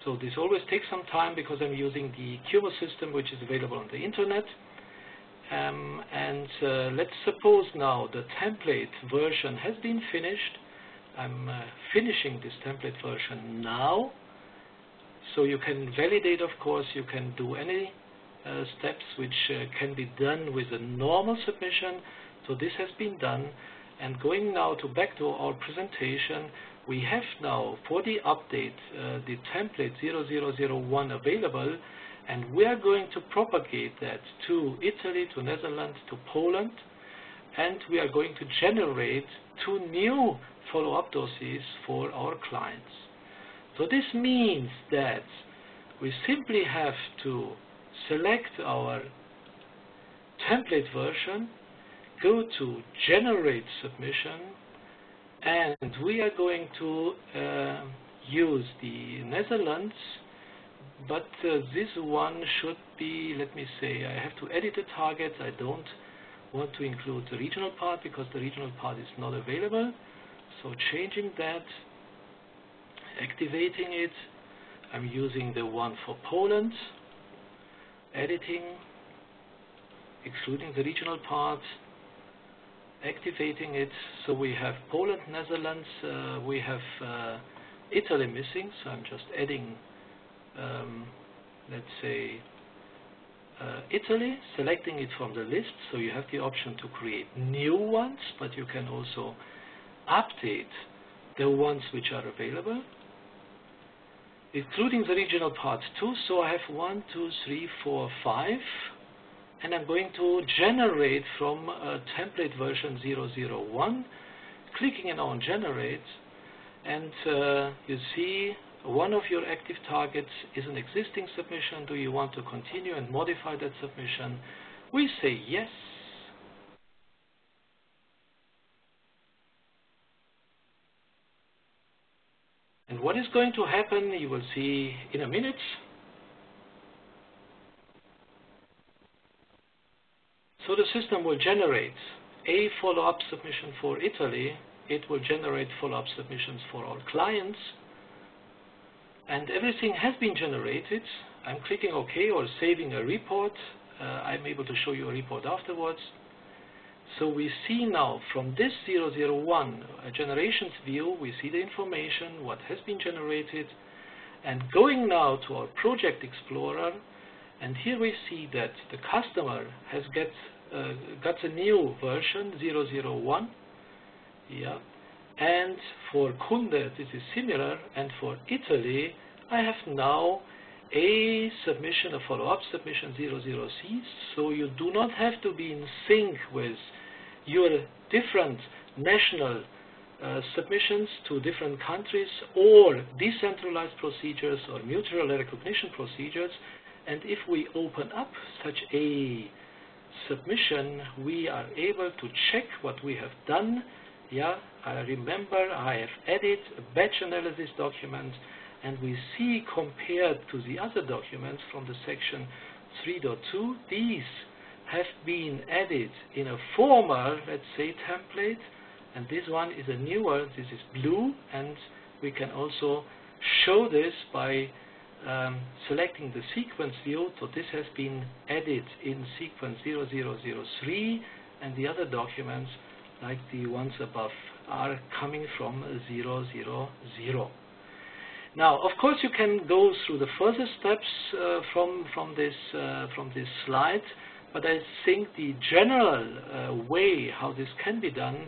So this always takes some time because I'm using the QUMAS system, which is available on the internet. Let's suppose now the template version has been finished. I'm finishing this template version now. So you can validate, of course, you can do any steps which can be done with a normal submission. So this has been done. And going now back to our presentation, we have now for the update the template 0001 available, and we are going to propagate that to Italy, to Netherlands, to Poland, and we are going to generate 2 new follow-up dossiers for our clients. So this means that we simply have to select our template version, go to Generate Submission, and we are going to use the Netherlands, but this one should be, let me say, I have to edit the target. I don't want to include the regional part because the regional part is not available. So changing that, activating it. I'm using the one for Poland, editing, excluding the regional part, activating it. So we have Poland, Netherlands, we have Italy missing, so I'm just adding, let's say, Italy, selecting it from the list. So you have the option to create new ones, but you can also update the ones which are available, including the regional part too. So I have 1, 2, 3, 4, 5. And I'm going to generate from template version 001, clicking on Generate, and you see one of your active targets is an existing submission. Do you want to continue and modify that submission? We say yes. And what is going to happen, you will see in a minute. So the system will generate a follow-up submission for Italy. It will generate follow-up submissions for all clients. And everything has been generated. I'm clicking OK or saving a report. I'm able to show you a report afterwards. So we see now from this 001 generations view, we see the information, what has been generated. And going now to our Project Explorer, and here we see that the customer has got a new version, 001. Yeah. And for Kunde, this is similar. And for Italy, I have now a submission, a follow-up submission, 00C. So you do not have to be in sync with your different national submissions to different countries or decentralized procedures or mutual recognition procedures. And if we open up such a submission, we are able to check what we have done. Yeah, I remember I have added a batch analysis document, and we see compared to the other documents from the section 3.2, these have been added in a former, let's say, template, and this one is a newer, this is blue, and we can also show this by selecting the sequence view. So this has been added in sequence 0003, and the other documents, like the ones above, are coming from 000. Now, of course, you can go through the further steps from this slide, but I think the general way how this can be done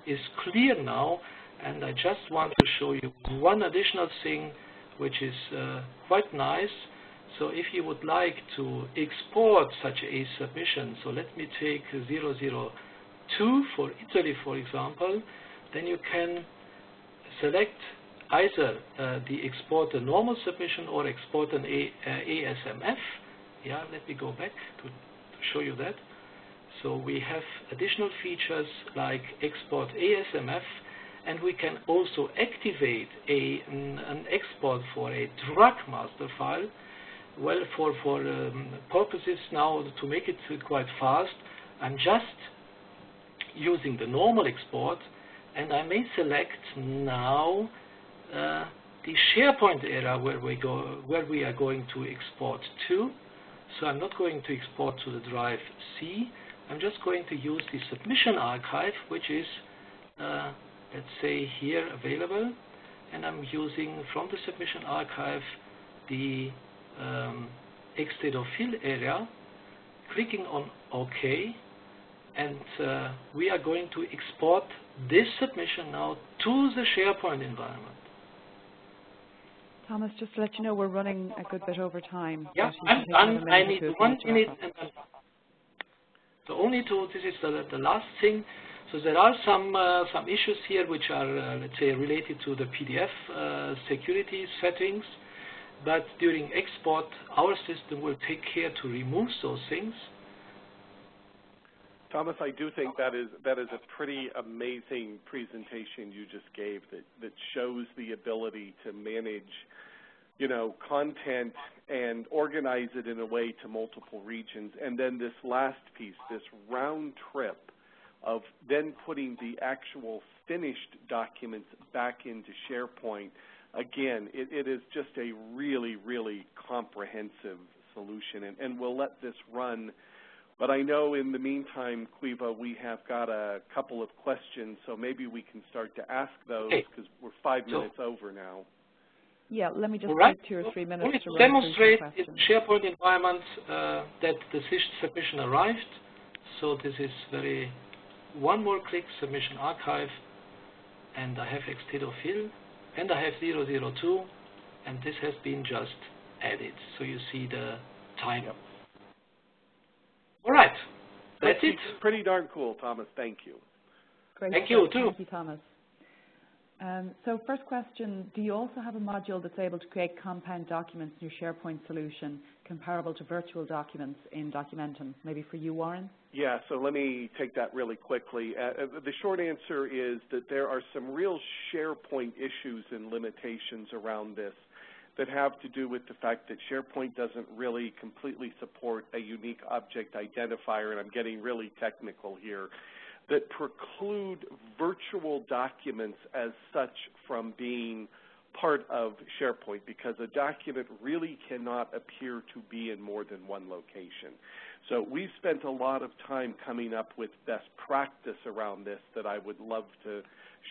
is clear now, and I just want to show you one additional thing which is quite nice. So if you would like to export such a submission, so let me take 002 for Italy, for example, then you can select either the export a normal submission or export an ASMF. Yeah, let me go back to show you that. So we have additional features like export ASMF, and we can also activate an export for a drug master file. Well, for purposes now to make it quite fast, I'm just using the normal export, and I may select now the SharePoint area where we are going to export to. So I'm not going to export to the drive C. I'm just going to use the submission archive, which is, let's say, here available. And I'm using from the submission archive the Extedo-fill area, clicking on OK. And we are going to export this submission now to the SharePoint environment. Thomas, just to let you know, we're running a good bit over time. Yeah, I'm done. I need 1 minute. And only to, this is the last thing. So there are some issues here which are, let's say, related to the PDF security settings. But during export, our system will take care to remove those things. Thomas, I do think that is a pretty amazing presentation you just gave that shows the ability to manage, content and organize it in a way to multiple regions. And then this last piece, this round trip of then putting the actual finished documents back into SharePoint. Again, it is just a really, really comprehensive solution. And we'll let this run. But I know in the meantime, Quiva, we have got a couple of questions, so maybe we can start to ask those because we're 5 minutes over now. Yeah, let me just take 2 or 3 minutes to demonstrate in SharePoint environment that the submission arrived. So this is one more click, submission archive, and I have Extedo-fill, and I have 002, and this has been just added. So you see the time. Yep. All right, that's it. Pretty darn cool, Thomas. Thank you. Great. Thank you, too. Thank you, Thomas. So first question, do you also have a module that's able to create compound documents in your SharePoint solution comparable to virtual documents in Documentum? Maybe for you, Warren? Yeah, so let me take that really quickly. The short answer is that there are some real SharePoint issues and limitations around this that have to do with the fact that SharePoint doesn't really completely support a unique object identifier, and I'm getting really technical here, that preclude virtual documents as such from being part of SharePoint, because a document really cannot appear to be in more than one location. So we've spent a lot of time coming up with best practice around this that I would love to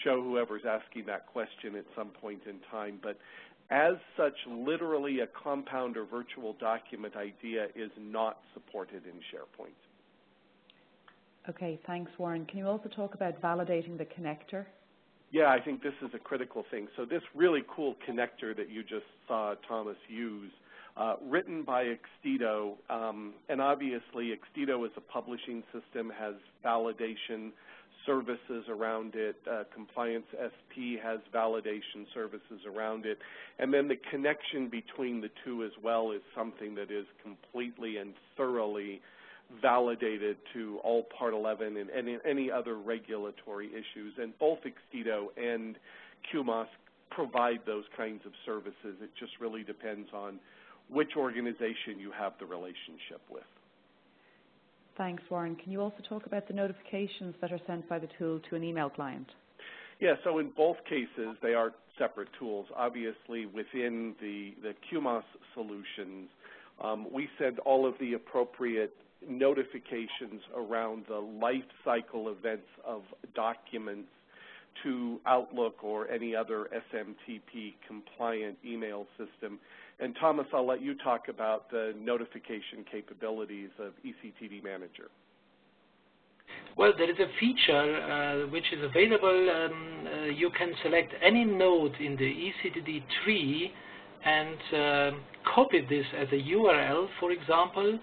show whoever's asking that question at some point in time. But as such, literally a compound or virtual document idea is not supported in SharePoint. Okay, thanks, Warren. Can you also talk about validating the connector? Yeah, I think this is a critical thing. So this really cool connector that you just saw Thomas use, written by Extedo, and obviously Extedo as a publishing system has validation services around it. Compliance SP has validation services around it. And then the connection between the two as well is something that is completely and thoroughly validated to all Part 11 and any other regulatory issues. And both Extedo and QUMAS provide those kinds of services. It just really depends on which organization you have the relationship with. Thanks, Warren. Can you also talk about the notifications that are sent by the tool to an email client? Yeah, so in both cases, they are separate tools. Obviously, within the QUMAS solutions, we send all of the appropriate notifications around the life cycle events of documents to Outlook or any other SMTP compliant email system. And Thomas, I'll let you talk about the notification capabilities of eCTD Manager. Well, there is a feature which is available. You can select any node in the eCTD tree and copy this as a URL, for example,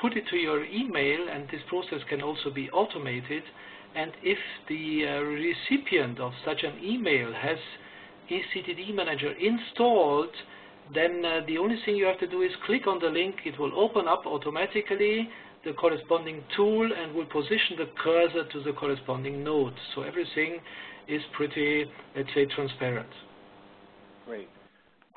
put it to your email, and this process can also be automated. And if the recipient of such an email has eCTD Manager installed, then the only thing you have to do is click on the link. It will open up automatically the corresponding tool and will position the cursor to the corresponding node. So everything is pretty, let's say, transparent. Great.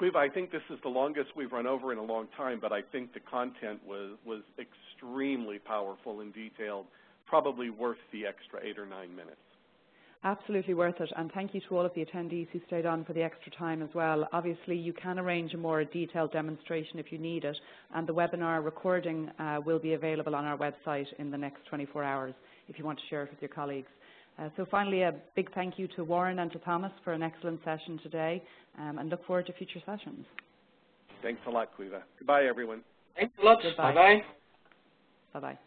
Quiva, I think this is the longest we've run over in a long time, but I think the content was extremely powerful and detailed, probably worth the extra 8 or 9 minutes. Absolutely worth it, and thank you to all of the attendees who stayed on for the extra time as well. Obviously, you can arrange a more detailed demonstration if you need it, and the webinar recording will be available on our website in the next 24 hours if you want to share it with your colleagues. So finally, a big thank you to Warren and to Thomas for an excellent session today, and look forward to future sessions. Thanks a lot, Quiva. Goodbye, everyone. Thanks a lot. Goodbye. Bye-bye. Bye-bye.